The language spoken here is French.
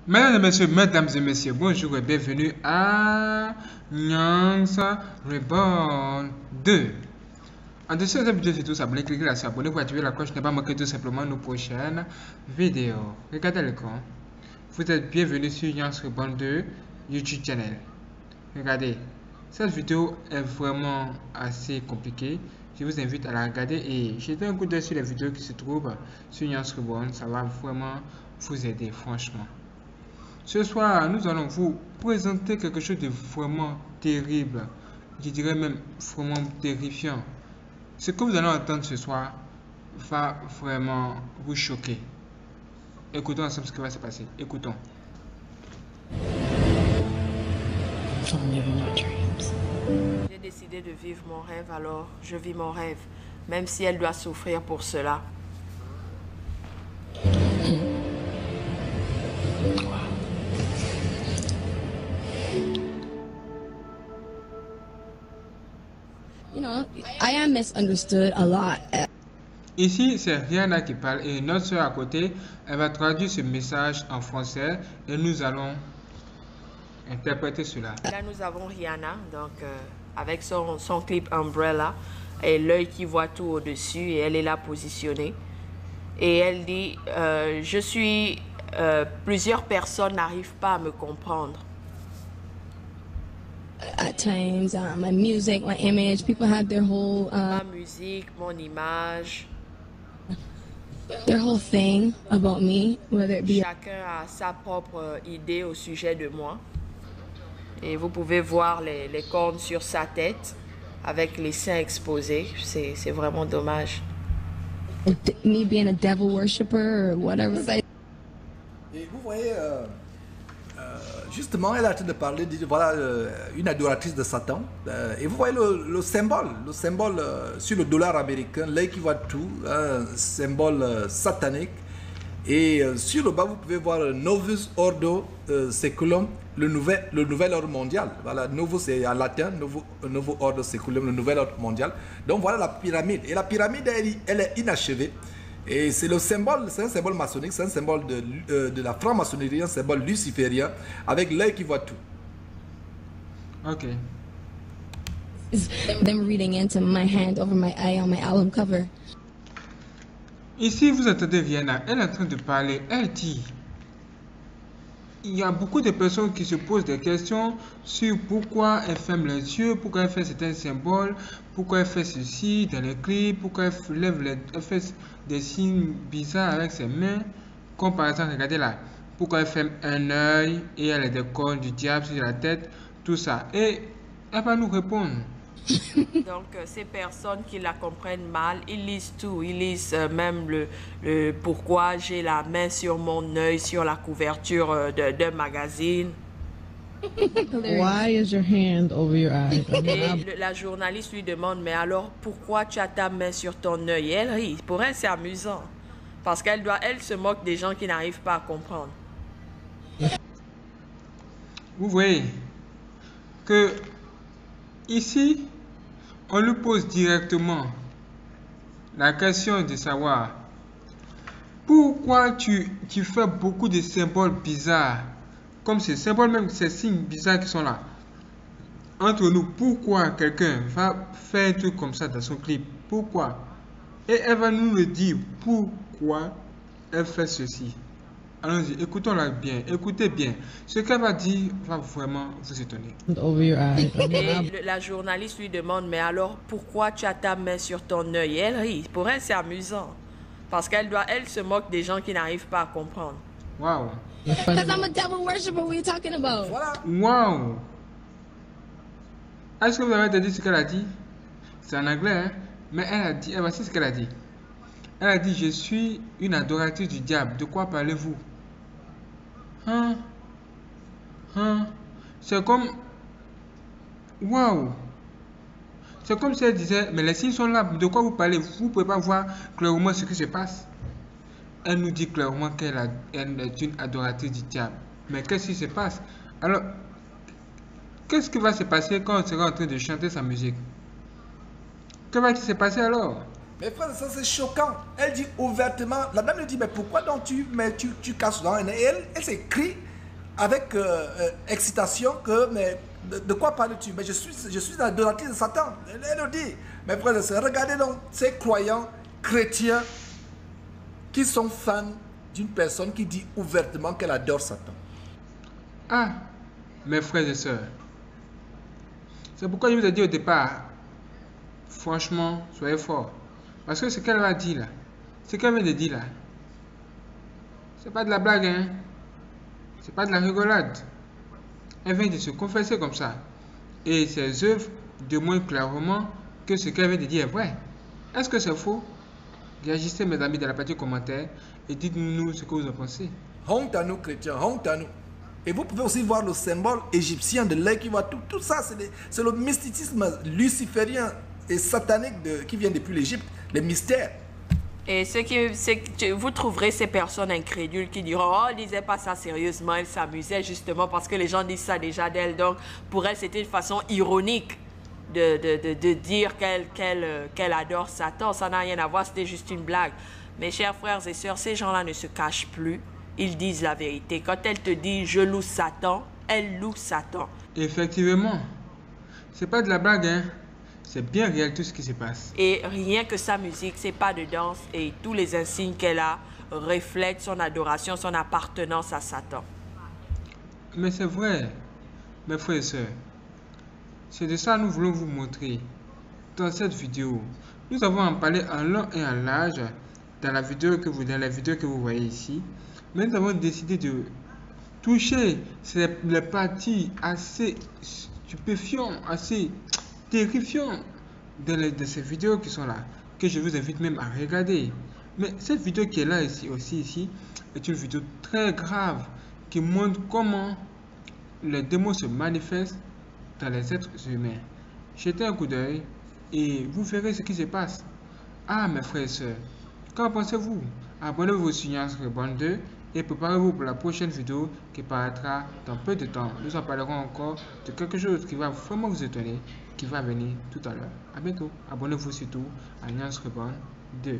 Mesdames et messieurs, bonjour et bienvenue à Nyans Reborn 2. En dessous de cette vidéo, surtout s'abonner, cliquez là sur abonner pour activer la cloche, ne pas manquer tout simplement nos prochaines vidéos. Regardez l'écran. Vous êtes bienvenue sur Nyans Reborn 2 YouTube channel. Regardez, cette vidéo est vraiment assez compliquée. Je vous invite à la regarder et jetez un coup d'œil sur les vidéos qui se trouvent sur Nyans Reborn. Ça va vraiment vous aider, franchement. Ce soir, nous allons vous présenter quelque chose de vraiment terrible, je dirais même vraiment terrifiant. Ce que vous allez entendre ce soir va vraiment vous choquer. Écoutons ensemble ce qui va se passer. Écoutons. J'ai décidé de vivre mon rêve, alors je vis mon rêve, même si elle doit souffrir pour cela. You know, I am misunderstood a lot. Ici, c'est Rihanna qui parle et notre soeur à côté, elle va traduire ce message en français et nous allons interpréter cela. Là, nous avons Rihanna, donc avec son clip Umbrella et l'œil qui voit tout au-dessus et elle est là positionnée. Et elle dit, plusieurs personnes n'arrivent pas à me comprendre. At times, my music, my image, people have Ma musique, mon image. their whole thing about me, whether it be. Chacun a sa propre idée au sujet de moi. Et vous pouvez voir les cornes sur sa tête avec les seins exposés. C'est vraiment dommage. Me being a devil worshipper or whatever. Et vous voyez, justement, elle a arrêté de parler, de voilà, une adoratrice de Satan. Et vous voyez le symbole sur le dollar américain, l'œil qui voit tout, un symbole satanique. Et sur le bas, vous pouvez voir Novus Ordo Seculum, le nouvel ordre mondial. Voilà, Novo c'est en latin, Novo Ordo Seculum, le nouvel ordre mondial. Donc voilà la pyramide. Et la pyramide, elle est inachevée. Et c'est un symbole maçonnique, c'est un symbole de la franc-maçonnerie, un symbole luciférien, avec l'œil qui voit tout. Ok. Them reading into my hand over my eye on my album cover. Ici, vous entendez Rihanna, elle est en train de parler, elle dit, il y a beaucoup de personnes qui se posent des questions sur pourquoi elle ferme les yeux, pourquoi elle fait certains symboles, pourquoi elle fait ceci dans les clips, pourquoi elle fait des signes bizarres avec ses mains, comme par exemple, regardez là, pourquoi elle ferme un œil et elle a des cornes du diable sur la tête, tout ça. Et elle va nous répondre. Donc, ces personnes qui la comprennent mal, ils lisent tout. Ils lisent même le pourquoi j'ai la main sur mon œil, sur la couverture d'un magazine. Why is your hand over your eye? Et la journaliste lui demande, mais alors, pourquoi tu as ta main sur ton œil? Et elle rit. Pour elle, c'est amusant. Parce qu'elle se moque des gens qui n'arrivent pas à comprendre. Vous voyez que ici, on lui pose directement la question de savoir pourquoi tu fais beaucoup de symboles bizarres, comme ces symboles, même ces signes bizarres qui sont là. Entre nous, pourquoi quelqu'un va faire un truc comme ça dans son clip? Pourquoi? Et elle va nous le dire pourquoi elle fait ceci. Allons-y, écoutons-la bien, écoutez bien. Ce qu'elle va dire va vraiment vous étonner. Over your eye. Et la journaliste lui demande, mais alors, pourquoi tu as ta main sur ton œil? Et elle rit. Pour elle, c'est amusant. Parce qu'elle se moque des gens qui n'arrivent pas à comprendre. Waouh! Because I'm a devil worshipper, what are you talking about? Voilà. Waouh! Est-ce que vous avez entendu ce qu'elle a dit? C'est en anglais, hein? Mais elle a dit, voici ce qu'elle a dit. Elle a dit, je suis une adoratrice du diable. De quoi parlez-vous? C'est comme... Waouh! C'est comme si elle disait, mais les signes sont là, de quoi vous parlez? Vous ne pouvez pas voir clairement ce qui se passe. Elle nous dit clairement qu'elle est une adoratrice du diable. Mais qu'est-ce qui se passe? Alors, qu'est-ce qui va se passer quand on sera en train de chanter sa musique? Que va-t-il se passer alors? Mais frère, ça c'est choquant. Elle dit ouvertement, la dame lui dit, mais pourquoi donc tu casses dans et elle s'écrit avec excitation que, mais de quoi parles-tu? Mais je suis la adoratrice de Satan. Elle le dit. Mes frères et sœurs, regardez donc ces croyants chrétiens qui sont fans d'une personne qui dit ouvertement qu'elle adore Satan. Ah, mes frères et sœurs, c'est pourquoi je vous ai dit au départ, franchement, soyez forts. Parce que ce qu'elle va dire là, ce qu'elle vient de dire là, c'est pas de la blague, hein. C'est pas de la rigolade. Elle vient de se confesser comme ça. Et ses œuvres démontrent clairement que ce qu'elle vient de dire est vrai. Est-ce que c'est faux? Réagissez mes amis dans la partie commentaire et dites-nous ce que vous en pensez. Honte à nous chrétiens, honte à nous. Et vous pouvez aussi voir le symbole égyptien de l'œil qui voit tout ça, c'est le mysticisme luciférien et satanique qui vient depuis l'Égypte, les mystères. Et vous trouverez ces personnes incrédules qui diront « Oh, elle disait pas ça sérieusement, elle s'amusait justement parce que les gens disent ça déjà d'elle. » Donc, pour elle, c'était une façon ironique de dire qu'elle adore Satan. Ça n'a rien à voir, c'était juste une blague. Mes chers frères et sœurs, ces gens-là ne se cachent plus. Ils disent la vérité. Quand elle te dit « Je loue Satan », elle loue Satan. Effectivement, c'est pas de la blague, hein. C'est bien réel tout ce qui se passe. Et rien que sa musique, c'est pas de danse et tous les insignes qu'elle a reflètent son adoration, son appartenance à Satan. Mais c'est vrai, mes frères et sœurs. C'est de ça que nous voulons vous montrer dans cette vidéo. Nous avons en parlé en long et en large dans la vidéo que vous voyez ici. Mais nous avons décidé de toucher les parties assez stupéfiantes, assez terrifiantes de ces vidéos qui sont là, que je vous invite même à regarder. Mais cette vidéo qui est là ici est une vidéo très grave qui montre comment les démons se manifestent dans les êtres humains. Jetez un coup d'œil et vous verrez ce qui se passe. Ah, mes frères et sœurs, qu'en pensez-vous? Abonnez-vous sur Nyans Reborn 2 et préparez-vous pour la prochaine vidéo qui paraîtra dans peu de temps. Nous en parlerons encore de quelque chose qui va vraiment vous étonner, qui va venir tout à l'heure. À bientôt. Abonnez-vous surtout à Nyans Reborn 2.